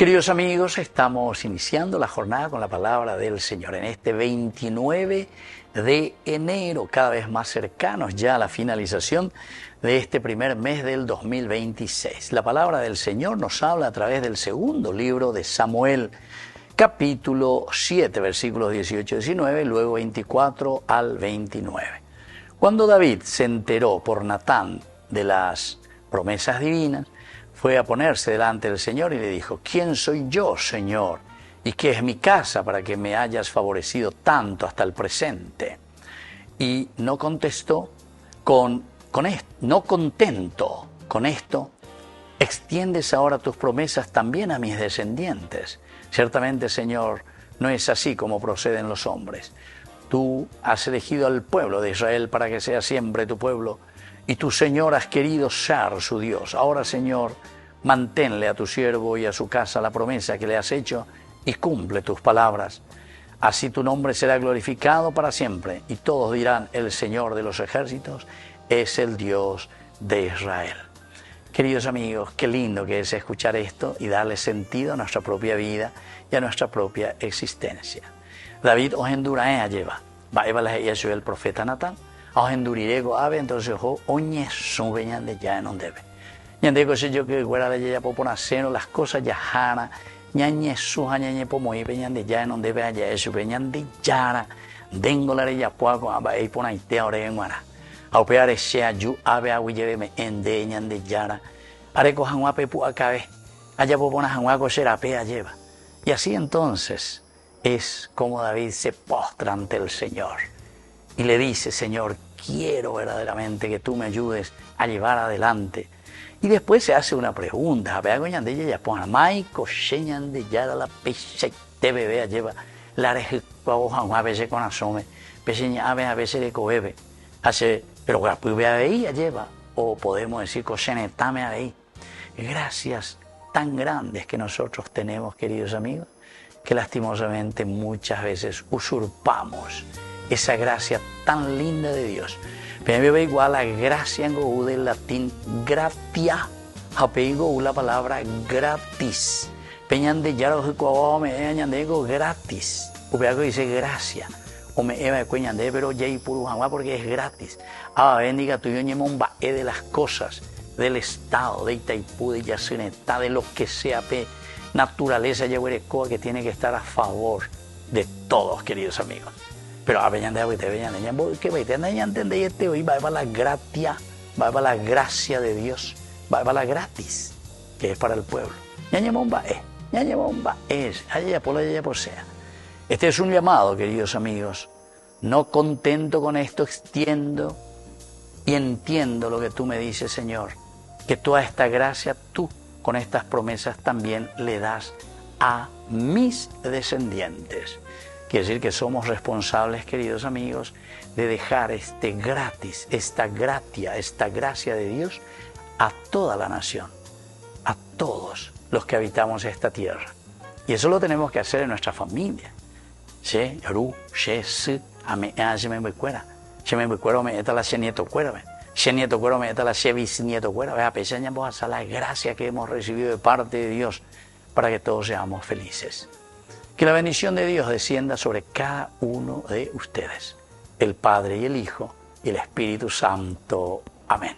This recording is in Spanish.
Queridos amigos, estamos iniciando la jornada con la palabra del Señor en este 29 de enero, cada vez más cercanos ya a la finalización de este primer mes del 2026. La palabra del Señor nos habla a través del segundo libro de Samuel, capítulo 7, versículos 18-19, luego 24 al 29. Cuando David se enteró por Natán de las promesas divinas, fue a ponerse delante del Señor y le dijo: ¿Quién soy yo, Señor? ¿Y qué es mi casa para que me hayas favorecido tanto hasta el presente? Y no contestó no contento con esto, extiendes ahora tus promesas también a mis descendientes. Ciertamente, Señor, no es así como proceden los hombres. Tú has elegido al pueblo de Israel para que sea siempre tu pueblo, y tú, Señor, has querido ser su Dios. Ahora, Señor, manténle a tu siervo y a su casa la promesa que le has hecho y cumple tus palabras. Así tu nombre será glorificado para siempre y todos dirán: el Señor de los ejércitos es el Dios de Israel. Queridos amigos, qué lindo que es escuchar esto y darle sentido a nuestra propia vida y a nuestra propia existencia. David os endura lleva. Va el profeta Natán. Os endurirego ave, entonces oñe su veñan de ya en donde ve. Ñande cosa yo que fuera de ya poponaceno las cosas ya jana, ñañe su ñañe pomoy veñan de ya en donde ve allá eso veñan de yara, dengo la ya puago aba e ponaite ore en guara. Au peare sea yu ave agui lleveme ende ñan de yara. Are cojan guape pu acabe, allá popona janguaco será pea lleva. Y así entonces es como David se postra ante el Señor y le dice: Señor, quiero verdaderamente que tú me ayudes a llevar adelante. Y después se hace una pregunta: vea goñan de ella, pues mai cocheñan de ya la peche te bebé lleva la reje pavojan a veces con asome, peseña a veces de coebe, hace pero pues vea ahí lleva, o podemos decir cochenetame ahí. Gracias tan grandes que nosotros tenemos, queridos amigos, que lastimosamente muchas veces usurpamos esa gracia tan linda de Dios. Pero igual la gracia en Goú del latín gratia, apego la palabra gratis. Peñan de yaro que me añan de gratis. Upeago dice gracia. O me eva de cueñan de pero ya y puro porque es gratis. Bendiga tu yo ñemomba de las cosas del Estado, de Itaipú, de Yacinetá, de lo que sea, naturaleza yaguerecoa, que tiene que estar a favor de todos, queridos amigos. Pero a veñan de te veñan de que veite anda ya entendé este hoy va para la gratia, va para la gracia de Dios, va para la gratis, que es para el pueblo. Ñañemomba es, allá por la allá por sea. Este es un llamado, queridos amigos. No contento con esto, extiendo y entiendo lo que tú me dices, Señor, que toda esta gracia tú con estas promesas también le das a mis descendientes. Quiere decir que somos responsables, queridos amigos, de dejar este gratis, esta gratia, esta gracia de Dios a toda la nación, a todos los que habitamos esta tierra. Y eso lo tenemos que hacer en nuestra familia. She, ru, she, si, ame, me cuera. She me cuero, me eta la she nieto cuera. She nieto cuero, me eta la she bisnieto cuera. Vea, peseñamos a la gracia que hemos recibido de parte de Dios para que todos seamos felices. Que la bendición de Dios descienda sobre cada uno de ustedes, el Padre y el Hijo y el Espíritu Santo. Amén.